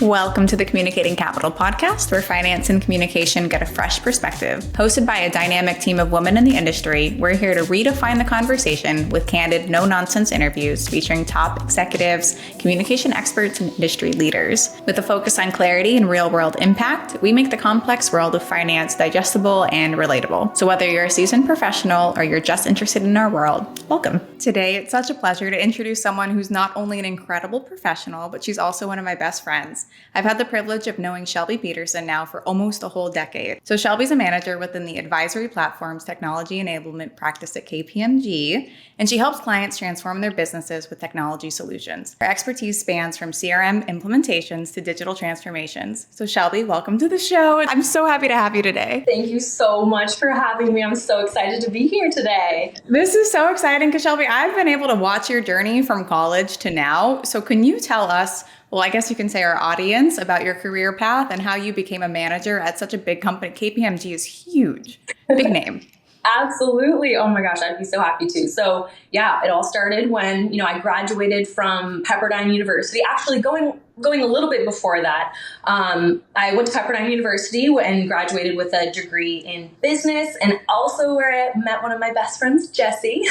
Welcome to the Communicating Capital podcast, where finance and communication get a fresh perspective. Hosted by a dynamic team of women in the industry, we're here to redefine the conversation with candid, no-nonsense interviews featuring top executives, communication experts, and industry leaders. With a focus on clarity and real-world impact, we make the complex world of finance digestible and relatable. So whether you're a seasoned professional or you're just interested in our world, welcome. Today, it's such a pleasure to introduce someone who's not only an incredible professional, but she's also one of my best friends. I've had the privilege of knowing Shelby Peterson now for almost a whole decade. So Shelby's a manager within the advisory platforms technology enablement practice at KPMG, and she helps clients transform their businesses with technology solutions. Her expertise spans from CRM implementations to digital transformations. So Shelby, welcome to the show. I'm so happy to have you today. Thank you so much for having me. I'm so excited to be here today. This is so exciting because Shelby, I've been able to watch your journey from college to now. So can you tell us, well, I guess you can say our audience, about your career path and how you became a manager at such a big company? KPMG is huge, big name. Absolutely. Oh my gosh, I'd be so happy to. So yeah, it all started when, I graduated from Pepperdine University. Actually, going a little bit before that, I went to Pepperdine University and graduated with a degree in business, and also where I met one of my best friends, Jessie.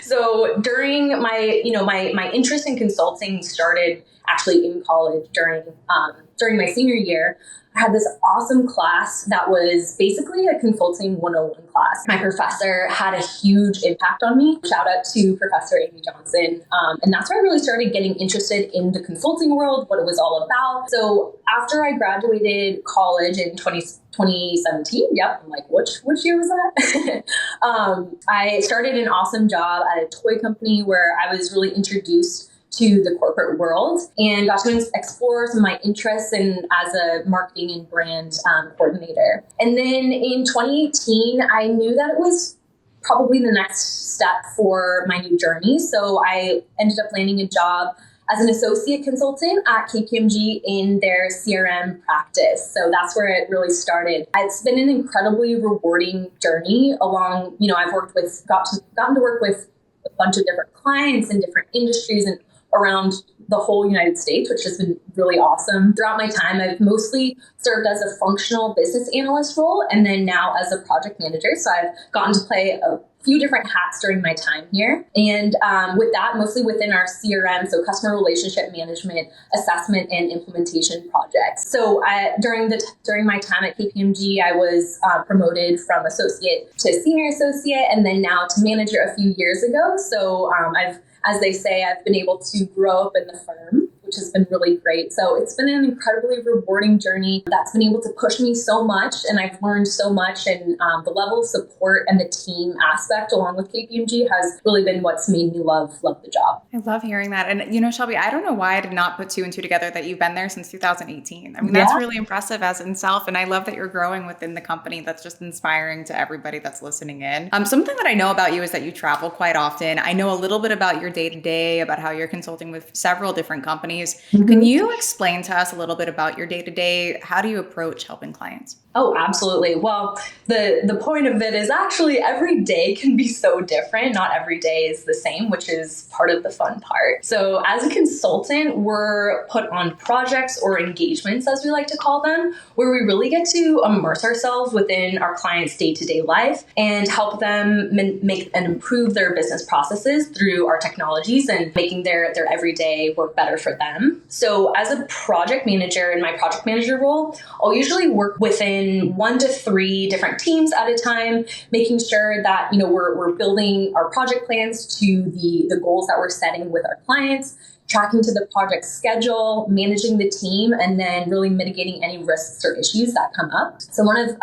So during my interest in consulting started actually in college during my senior year. I had this awesome class that was basically a consulting 101 class. My professor had a huge impact on me. Shout out to Professor Amy Johnson. And that's where I really started getting interested in the consulting world, what it was all about. So after I graduated college in 2017, yep, I'm like, which year was that? I started an awesome job at a toy company where I was really introduced to the corporate world and got to explore some of my interests as a marketing and brand coordinator. And then in 2018, I knew that it was probably the next step for my new journey. So I ended up landing a job as an associate consultant at KPMG in their CRM practice. So that's where it really started. It's been an incredibly rewarding journey along, I've gotten to work with a bunch of different clients in different industries and around the whole United States, which has been really awesome. Throughout my time, I've mostly served as a functional business analyst role and then now as a project manager. So I've gotten to play a few different hats during my time here. And with that, mostly within our CRM, so customer relationship management, assessment, and implementation projects. So during my time at KPMG, I was promoted from associate to senior associate and then now to manager a few years ago. So as they say, I've been able to grow up in the firm, which has been really great. So it's been an incredibly rewarding journey that's been able to push me so much. And I've learned so much. And the level of support and the team aspect along with KPMG has really been what's made me love the job. I love hearing that. And, Shelby, I don't know why I did not put two and two together that you've been there since 2018. I mean, that's really impressive as itself. And I love that you're growing within the company. That's just inspiring to everybody that's listening in. Something that I know about you is that you travel quite often. I know a little bit about your day-to-day, about how you're consulting with several different companies. Mm-hmm. Can you explain to us a little bit about your day-to-day? How do you approach helping clients? Oh, absolutely. Well, the point of it is actually every day can be so different. Not every day is the same, which is part of the fun part. So as a consultant, we're put on projects or engagements, as we like to call them, where we really get to immerse ourselves within our clients' day-to-day life and help them make and improve their business processes through our technologies and making their everyday work better for them. So as a project manager in my project manager role, I'll usually work within 1 to 3 different teams at a time, making sure that, we're building our project plans to the goals that we're setting with our clients, tracking to the project schedule, managing the team, and then really mitigating any risks or issues that come up. So one of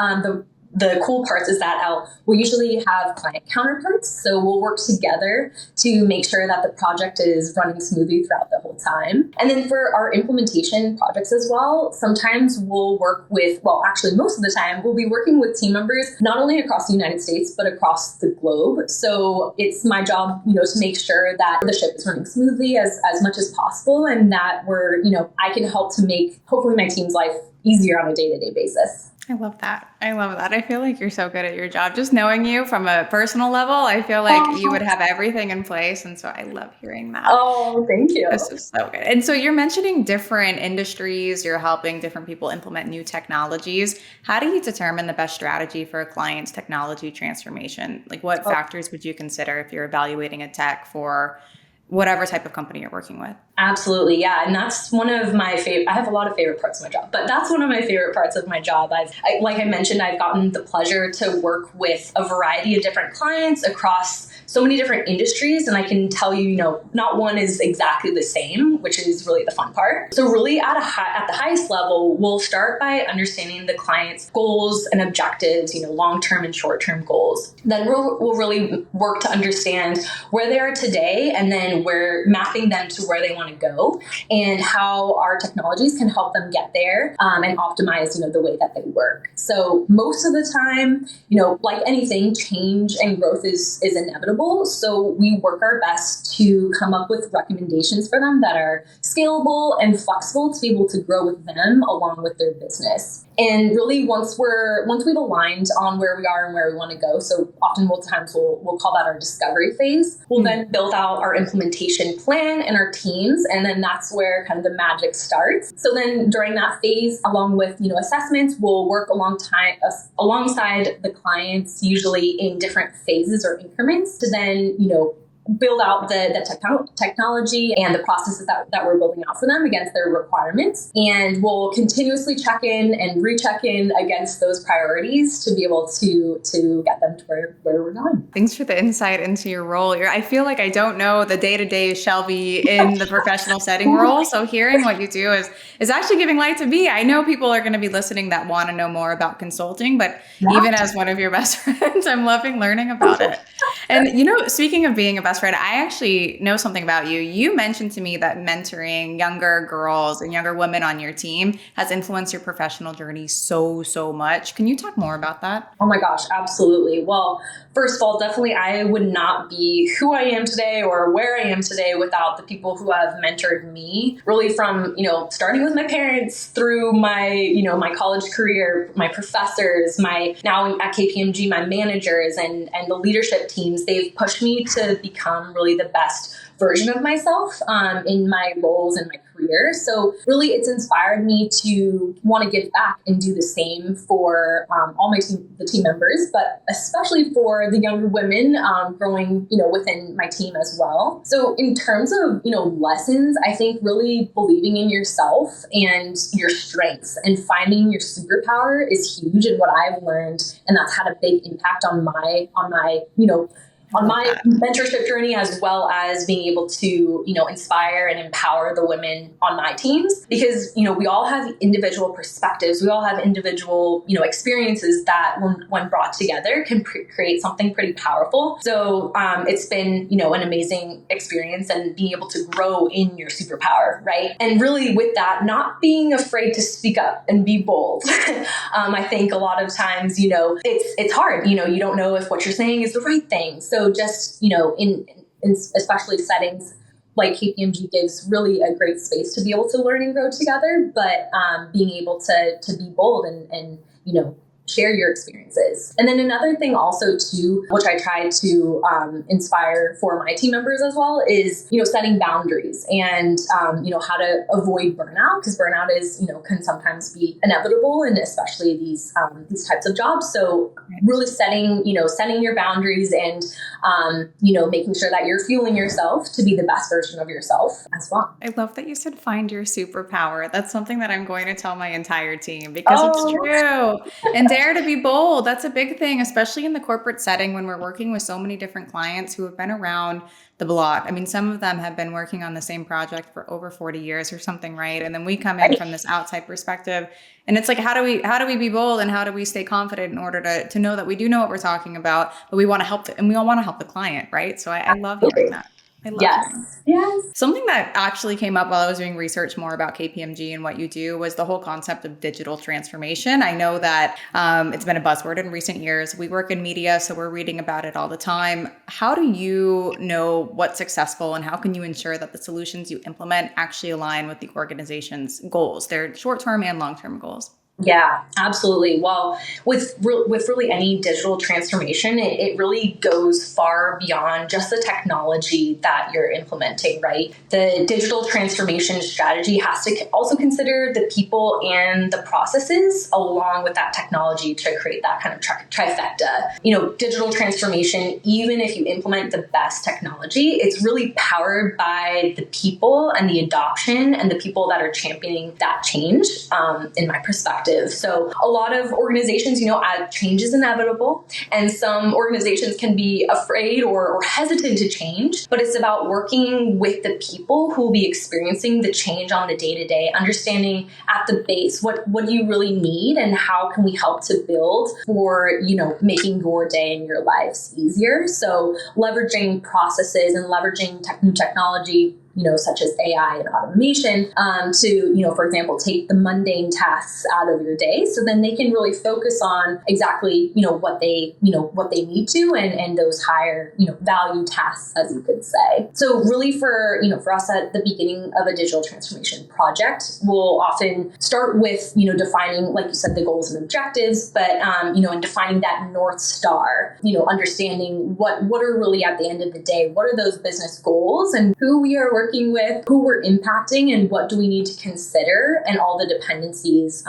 the cool parts is that we'll usually have client counterparts. So we'll work together to make sure that the project is running smoothly throughout the whole time. And then for our implementation projects as well, sometimes we'll work with, actually most of the time, we'll be working with team members, not only across the United States, but across the globe. So it's my job, to make sure that the ship is running smoothly as much as possible and that I can help to make hopefully my team's life easier on a day-to-day basis. I love that. I love that. I feel like you're so good at your job. Just knowing you from a personal level, I feel like you would have everything in place. And so I love hearing that. Oh, thank you. This is so good. And so you're mentioning different industries, you're helping different people implement new technologies. How do you determine the best strategy for a client's technology transformation? Like what factors would you consider if you're evaluating a tech for whatever type of company you're working with? Absolutely. Yeah. And that's one of my favorite, I have a lot of favorite parts of my job, but that's one of my favorite parts of my job. Like I mentioned, I've gotten the pleasure to work with a variety of different clients across so many different industries. And I can tell you, not one is exactly the same, which is really the fun part. So really at the highest level, we'll start by understanding the client's goals and objectives, long-term and short-term goals. Then we'll really work to understand where they are today, and then we're mapping them to where they want to go and how our technologies can help them get there and optimize, the way that they work. So most of the time, like anything, change and growth is inevitable. So we work our best to come up with recommendations for them that are scalable and flexible to be able to grow with them along with their business. And really, once we've aligned on where we are and where we want to go, so oftentimes we'll call that our discovery phase. We'll then build out our implementation plan and our teams, and then that's where kind of the magic starts. So then during that phase, along with assessments, we'll work alongside the clients, usually in different phases or increments, to then build out the technology and the processes that we're building out for them against their requirements. And we'll continuously check in and recheck in against those priorities to be able to get them to where we're going. Thanks for the insight into your role. I feel like I don't know the day-to-day Shelby in the professional setting role. So hearing what you do is actually giving light to me. I know people are going to be listening that want to know more about consulting, but even as one of your best friends, I'm loving learning about it. And speaking of being a best friend, I actually know something about you. You mentioned to me that mentoring younger girls and younger women on your team has influenced your professional journey so much. Can you talk more about that? Oh my gosh, absolutely. Well, first of all, definitely I would not be who I am today or where I am today without the people who have mentored me, really from, starting with my parents through my, my college career, my professors, now at KPMG, my managers and the leadership teams. They've pushed me to become really the best version of myself in my roles and my career. So really it's inspired me to want to give back and do the same for all the team members, but especially for the younger women growing, within my team as well. So in terms of, lessons, I think really believing in yourself and your strengths and finding your superpower is huge, and what I've learned, and that's had a big impact on my mentorship journey, as well as being able to, inspire and empower the women on my teams, because, we all have individual perspectives. We all have individual, experiences that when brought together can create something pretty powerful. So it's been, an amazing experience, and being able to grow in your superpower, right? And really with that, not being afraid to speak up and be bold. I think a lot of times, it's hard, you don't know if what you're saying is the right thing. So just, in especially settings like KPMG gives really a great space to be able to learn and grow together, but being able to be bold and share your experiences. And then another thing also too, which I try to inspire for my team members as well, is, setting boundaries and, how to avoid burnout, because burnout is, can sometimes be inevitable, and especially these types of jobs. So really setting your boundaries and, making sure that you're fueling yourself to be the best version of yourself as well. I love that you said find your superpower. That's something that I'm going to tell my entire team, because it's true. And dare to be bold. That's a big thing, especially in the corporate setting when we're working with so many different clients who have been around the block. I mean, some of them have been working on the same project for over 40 years or something, right? And then we come in from this outside perspective, and it's like, how do we be bold, and how do we stay confident in order to know that we do know what we're talking about, but we want to help and we all want to help the client, right? So I love hearing that. I love Yes. Yes. Something that actually came up while I was doing research more about KPMG and what you do was the whole concept of digital transformation. I know that it's been a buzzword in recent years. We work in media, so we're reading about it all the time. How do you know what's successful, and how can you ensure that the solutions you implement actually align with the organization's goals, their short-term and long-term goals? Yeah, absolutely. Well, with really any digital transformation, it really goes far beyond just the technology that you're implementing, right? The digital transformation strategy has to also consider the people and the processes along with that technology to create that kind of trifecta. Digital transformation, even if you implement the best technology, it's really powered by the people and the adoption and the people that are championing that change, in my perspective. So a lot of organizations, change is inevitable, and some organizations can be afraid or hesitant to change, but it's about working with the people who will be experiencing the change on the day-to-day, understanding at the base, what do you really need and how can we help to build for, making your day and your lives easier. So leveraging processes and leveraging new technology, such as AI and automation, to, for example, take the mundane tasks out of your day, so then they can really focus on exactly, what they need to, and those higher, value tasks, as you could say. So really for us at the beginning of a digital transformation project, we'll often start with, defining, like you said, the goals and objectives, but, and defining that North Star, understanding what are really at the end of the day, what are those business goals and who we are working with, who we're impacting, and what do we need to consider, and all the dependencies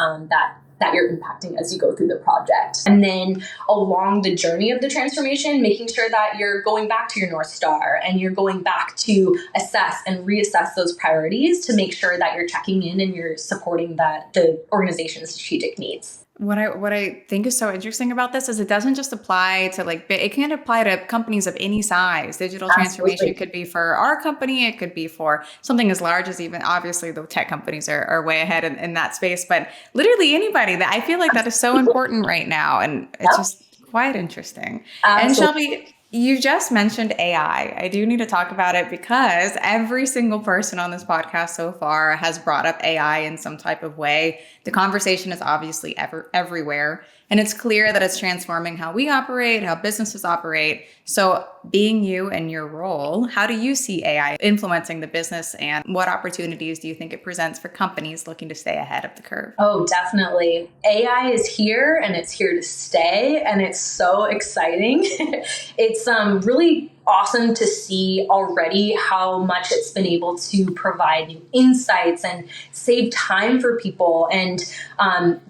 that you're impacting as you go through the project. And then along the journey of the transformation, making sure that you're going back to your North Star and you're going back to assess and reassess those priorities to make sure that you're checking in and you're supporting the organization's strategic needs. What I think is so interesting about this is it doesn't just apply to it can apply to companies of any size. Digital transformation could be for our company. It could be for something as large as, even obviously the tech companies are way ahead in that space, but literally anybody. That I feel like that is so important right now. And it's just quite interesting. Absolutely. And Shelby, you just mentioned AI. I do need to talk about it because every single person on this podcast so far has brought up AI in some type of way. The conversation is obviously everywhere. And it's clear that it's transforming how we operate, how businesses operate. So being you and your role, how do you see AI influencing the business, and what opportunities do you think it presents for companies looking to stay ahead of the curve? Oh, definitely. AI is here and it's here to stay, and it's so exciting. It's really awesome to see already how much it's been able to provide new insights and save time for people, and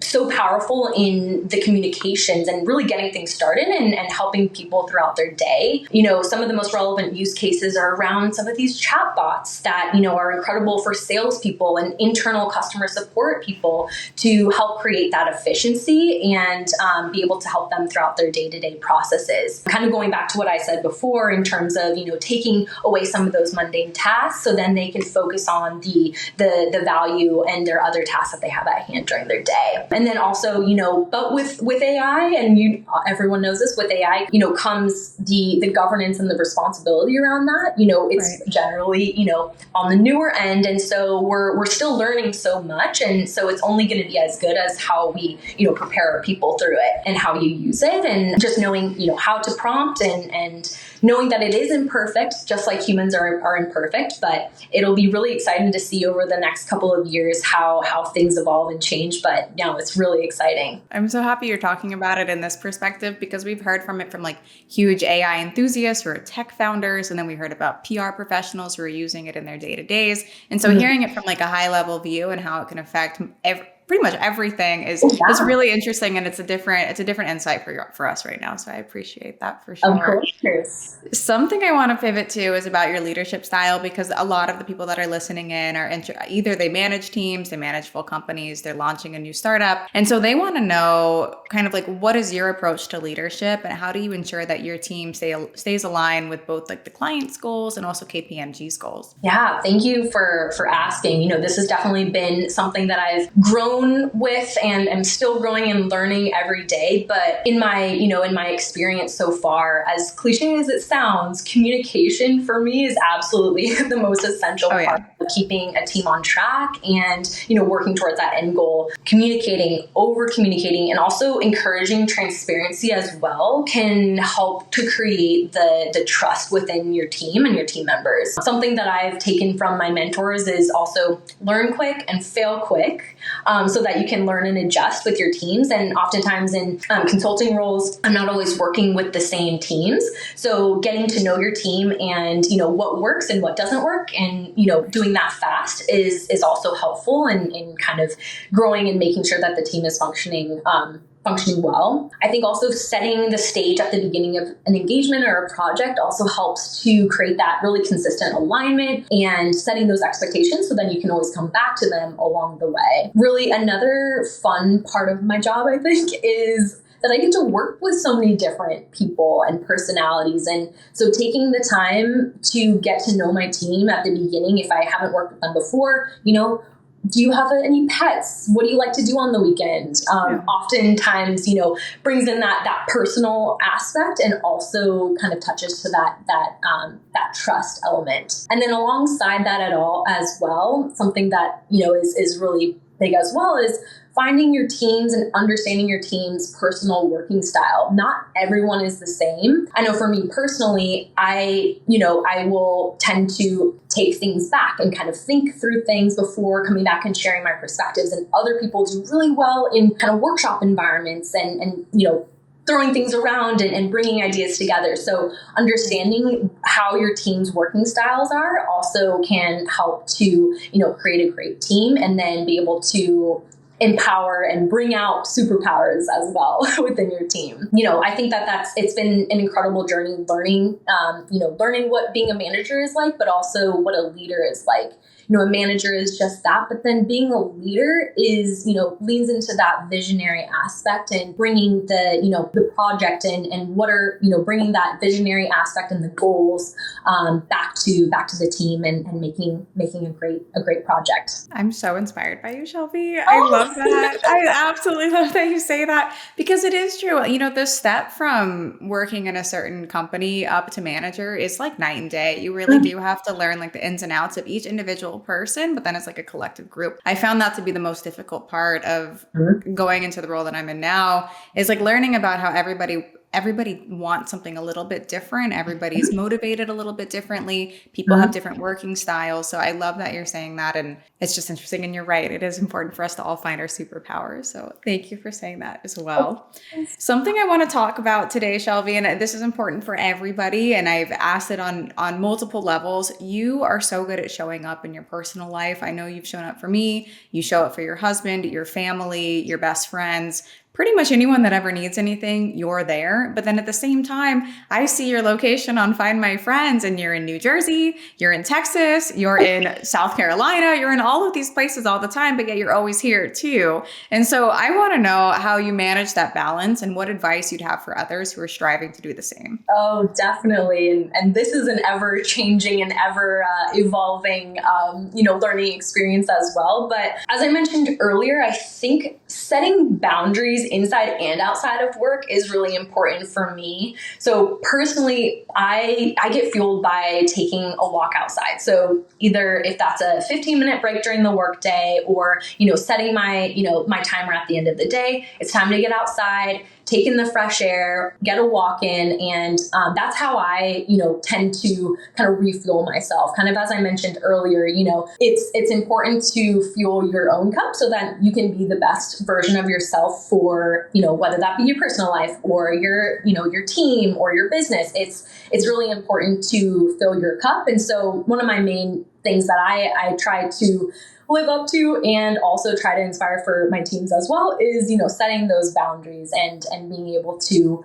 so powerful in the communications and really getting things started and helping people throughout their day. Some of the most relevant use cases are around some of these chatbots that, are incredible for salespeople and internal customer support people to help create that efficiency and be able to help them throughout their day-to-day processes. Kind of going back to what I said before in terms of, taking away some of those mundane tasks, so then they can focus on the value and their other tasks that they have at hand during their day. And then also, but with AI, and everyone knows this, with AI, comes the governance and the responsibility around that. It's right. Generally, on the newer end. And so we're still learning so much. And so it's only going to be as good as how we, prepare our people through it and how you use it, and just knowing, how to prompt and knowing that it is imperfect, just like humans are imperfect. But it'll be really exciting to see over the next couple of years how things evolve and change. But it's really exciting. I'm so happy you're talking about it in this perspective, because we've heard from huge AI enthusiasts who are tech founders, and then we heard about PR professionals who are using it in their day-to-days. And so hearing it from a high level view and how it can affect pretty much everything is really interesting, and it's a different insight for us right now. So I appreciate that for sure. Of course. Something I want to pivot to is about your leadership style, because a lot of the people that are listening in are either they manage teams, they manage full companies, they're launching a new startup, and so they want to know kind of what is your approach to leadership, and how do you ensure that your team stays aligned with both the client's goals and also KPMG's goals? Yeah, thank you for asking. This has definitely been something that I've grown with and am still growing and learning every day. But in my experience so far, as cliche as it sounds, communication for me is absolutely the most essential part of the keeping a team on track and, working towards that end goal, communicating, over communicating, and also encouraging transparency as well can help to create the trust within your team and your team members. Something that I've taken from my mentors is also learn quick and fail quick, so that you can learn and adjust with your teams. And oftentimes in consulting roles, I'm not always working with the same teams. So getting to know your team and, what works and what doesn't work, and, doing that fast is also helpful in kind of growing and making sure that the team is functioning well. I think also setting the stage at the beginning of an engagement or a project also helps to create that really consistent alignment and setting those expectations so then you can always come back to them along the way. Really, another fun part of my job, I think, is that I get to work with so many different people and personalities. And so taking the time to get to know my team at the beginning, if I haven't worked with them before, do you have any pets? What do you like to do on the weekend? Oftentimes, brings in that personal aspect and also kind of touches to that trust element. And then alongside that as well, something that, is really big as well is finding your teams and understanding your team's personal working style. Not everyone is the same. I know for me personally, I will tend to take things back and kind of think through things before coming back and sharing my perspectives. And other people do really well in kind of workshop environments and throwing things around and bringing ideas together. So understanding how your team's working styles are also can help to, create a great team and then be able to empower and bring out superpowers as well within your team. I think it's been an incredible journey learning what being a manager is like, but also what a leader is like. A manager is just that, but then being a leader is, leans into that visionary aspect and bringing the project and what are, bringing that visionary aspect and the goals back to the team and making a great project. I'm so inspired by you, Shelby. I love that. I absolutely love that you say that because it is true. The step from working in a certain company up to manager is like night and day. You really do have to learn like the ins and outs of each individual person, but then it's like a collective group. I found that to be the most difficult part of going into the role that I'm in now is like learning about how everybody wants something a little bit different. Everybody's motivated a little bit differently. People have different working styles. So I love that you're saying that. And it's just interesting. And you're right. It is important for us to all find our superpowers. So thank you for saying that as well. Something I want to talk about today, Shelby, and this is important for everybody. And I've asked it on multiple levels. You are so good at showing up in your personal life. I know you've shown up for me. You show up for your husband, your family, your best friends. Pretty much anyone that ever needs anything, you're there. But then at the same time, I see your location on Find My Friends and you're in New Jersey, you're in Texas, you're in South Carolina, you're in all of these places all the time, but yet you're always here too. And so I want to know how you manage that balance and what advice you'd have for others who are striving to do the same. Oh, definitely. And this is an ever changing and ever evolving, learning experience as well. But as I mentioned earlier, I think setting boundaries inside and outside of work is really important for me. So personally, I get fueled by taking a walk outside. So either if that's a 15-minute break during the workday or, setting my, my timer at the end of the day, it's time to get outside, take in the fresh air, get a walk in. And that's how I, tend to kind of refuel myself. Kind of as I mentioned earlier, it's important to fuel your own cup so that you can be the best version of yourself for, whether that be your personal life or your team or your business. It's really important to fill your cup. And so one of my main things that I try to live up to and also try to inspire for my teams as well is, setting those boundaries and being able to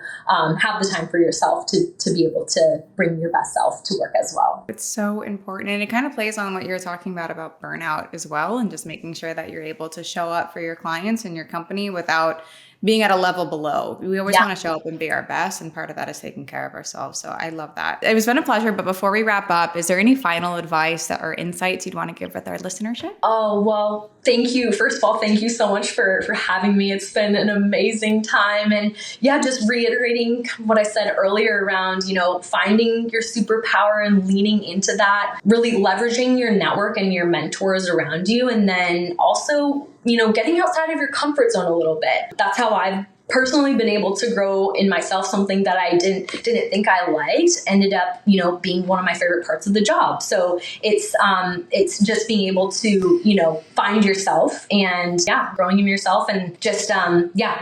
have the time for yourself to be able to bring your best self to work as well. It's so important. And it kind of plays on what you're talking about burnout as well. And just making sure that you're able to show up for your clients and your company without being at a level below. We always want to show up and be our best. And part of that is taking care of ourselves. So I love that. It was been a pleasure. But before we wrap up, is there any final advice or insights you'd want to give with our listenership? Oh, well, thank you. First of all, thank you so much for having me. It's been an amazing time. And yeah, just reiterating what I said earlier around, finding your superpower and leaning into that, really leveraging your network and your mentors around you. And then also, getting outside of your comfort zone a little bit. That's how I've personally been able to grow in myself something that I didn't think I liked, ended up, being one of my favorite parts of the job. So it's just being able to, find yourself and growing in yourself and just,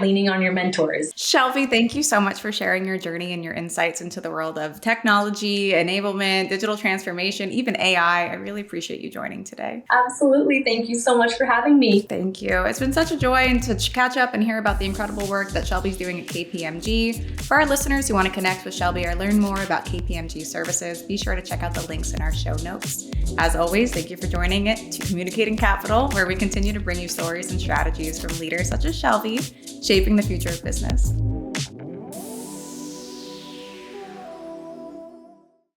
leaning on your mentors. Shelby, thank you so much for sharing your journey and your insights into the world of technology, enablement, digital transformation, even AI. I really appreciate you joining today. Absolutely. Thank you so much for having me. Thank you. It's been such a joy to catch up and hear about the incredible work that Shelby's doing at KPMG. For our listeners who want to connect with Shelby or learn more about KPMG services, be sure to check out the links in our show notes. As always, thank you for joining it to Communicating Capital, where we continue to bring you stories and strategies from leaders such as Shelby, shaping the future of business.